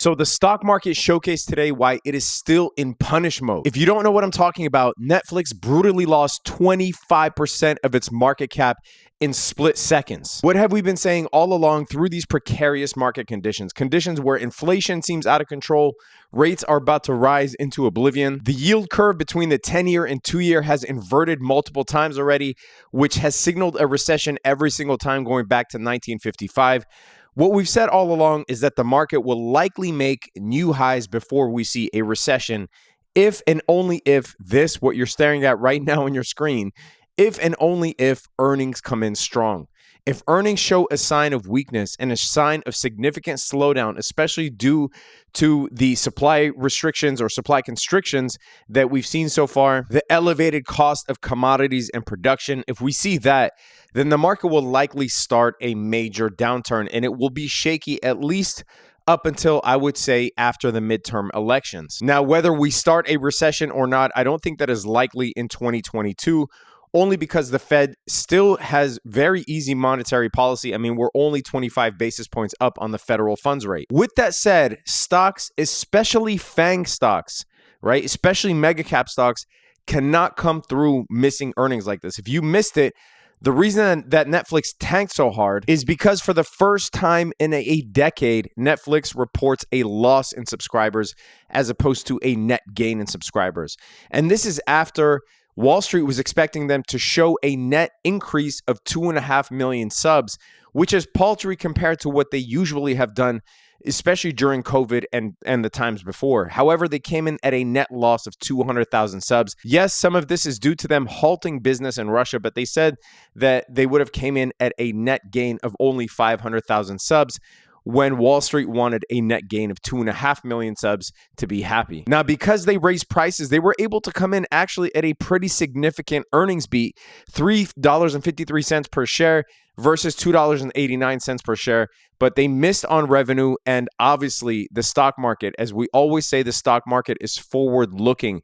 So the stock market showcased today why it is still in punish mode. If you don't know what I'm talking about, Netflix brutally lost 25% of its market cap in split seconds. What have we been saying all along through these precarious market conditions? Conditions where inflation seems out of control, rates are about to rise into oblivion. The yield curve between the 10-year and 2-year has inverted multiple times already, which has signaled a recession every single time going back to 1955. What we've said all along is that the market will likely make new highs before we see a recession, if and only if this, what you're staring at right now on your screen, if and only if earnings come in strong. If earnings show a sign of weakness and a sign of significant slowdown, especially due to the supply restrictions or supply constrictions that we've seen so far, the elevated cost of commodities and production, if we see that, then the market will likely start a major downturn, and it will be shaky at least up until, I would say, after the midterm elections. Now, whether we start a recession or not, I don't think that is likely in 2022. Only because the Fed still has very easy monetary policy. I mean, we're only 25 basis points up on the federal funds rate. With that said, stocks, especially FANG stocks, right, especially mega cap stocks, cannot come through missing earnings like this. If you missed it, the reason that Netflix tanked so hard is because for the first time in a decade, Netflix reports a loss in subscribers as opposed to a net gain in subscribers. And this is after Wall Street was expecting them to show a net increase of 2.5 million subs, which is paltry compared to what they usually have done, especially during COVID and the times before. However, they came in at a net loss of 200,000 subs. Yes, some of this is due to them halting business in Russia, but they said that they would have came in at a net gain of only 500,000 subs, when Wall Street wanted a net gain of 2.5 million subs to be happy. Now, because they raised prices, they were able to come in actually at a pretty significant earnings beat, $3.53 per share versus $2.89 per share. But they missed on revenue, and obviously the stock market, as we always say, the stock market is forward-looking.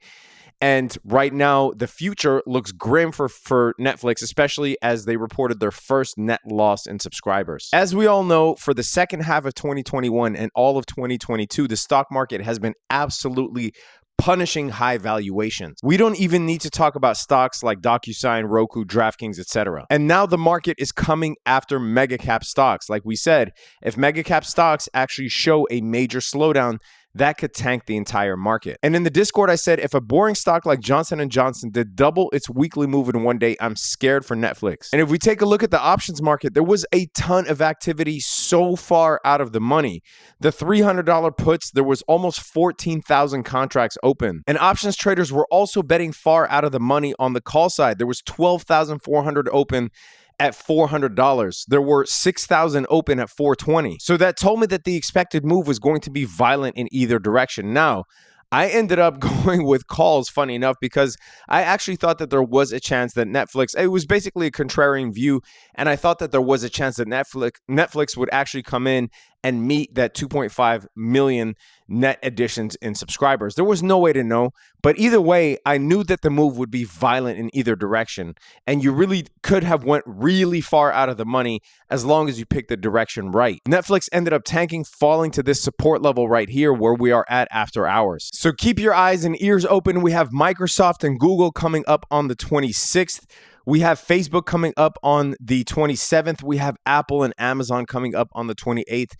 And right now, the future looks grim for Netflix, especially as they reported their first net loss in subscribers. As we all know, for the second half of 2021 and all of 2022, the stock market has been absolutely punishing high valuations. We don't even need to talk about stocks like DocuSign, Roku, DraftKings, etc. And now the market is coming after mega cap stocks. Like we said, if mega cap stocks actually show a major slowdown, that could tank the entire market. And in the Discord, I said, if a boring stock like Johnson & Johnson did double its weekly move in one day, I'm scared for Netflix. And if we take a look at the options market, there was a ton of activity so far out of the money. The $300 puts, there was almost 14,000 contracts open. And options traders were also betting far out of the money on the call side. There was 12,400 open at $400. There were 6,000 open at $420. So that told me that the expected move was going to be violent in either direction. Now, I ended up going with calls, funny enough, because I actually thought that there was a chance that Netflix, it was basically a contrarian view, and I thought that there was a chance that Netflix would actually come in and meet that 2.5 million net additions in subscribers. There was no way to know, but either way, I knew that the move would be violent in either direction, and you really could have went really far out of the money as long as you picked the direction right. Netflix ended up tanking, falling to this support level right here where we are at after hours. So keep your eyes and ears open. We have Microsoft and Google coming up on the 26th. We have Facebook coming up on the 27th. We have Apple and Amazon coming up on the 28th.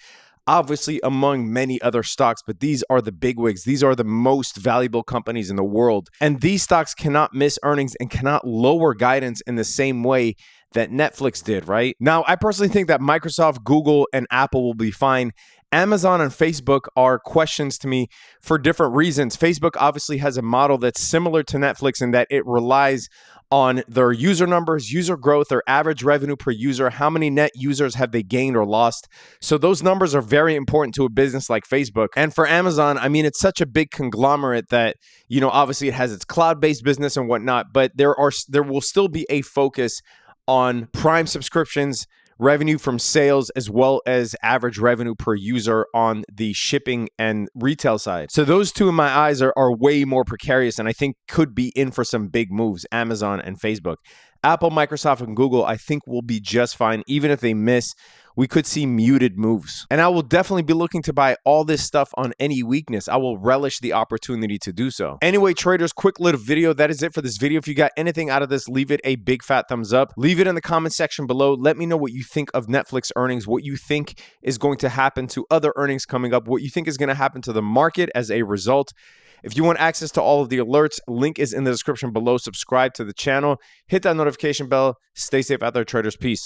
Obviously, among many other stocks, but these are the bigwigs. These are the most valuable companies in the world. And these stocks cannot miss earnings and cannot lower guidance in the same way that Netflix did, right? Now, I personally think that Microsoft, Google, and Apple will be fine. Amazon and Facebook are questions to me for different reasons. Facebook obviously has a model that's similar to Netflix in that it relies on their user numbers, user growth, their average revenue per user, how many net users have they gained or lost. So those numbers are very important to a business like Facebook. And for Amazon, I mean, it's such a big conglomerate that, you know, obviously it has its cloud-based business and whatnot, but there will still be a focus on Prime subscriptions, revenue from sales, as well as average revenue per user on the shipping and retail side. So those two in my eyes are way more precarious and I think could be in for some big moves, Amazon and Facebook. Apple, Microsoft, and Google, I think will be just fine, even if they miss we could see muted moves. And I will definitely be looking to buy all this stuff on any weakness. I will relish the opportunity to do so. Anyway, traders, quick little video. That is it for this video. If you got anything out of this, leave it a big fat thumbs up. Leave it in the comment section below. Let me know what you think of Netflix earnings, what you think is going to happen to other earnings coming up, what you think is going to happen to the market as a result. If you want access to all of the alerts, link is in the description below. Subscribe to the channel, hit that notification bell. Stay safe out there, traders. Peace.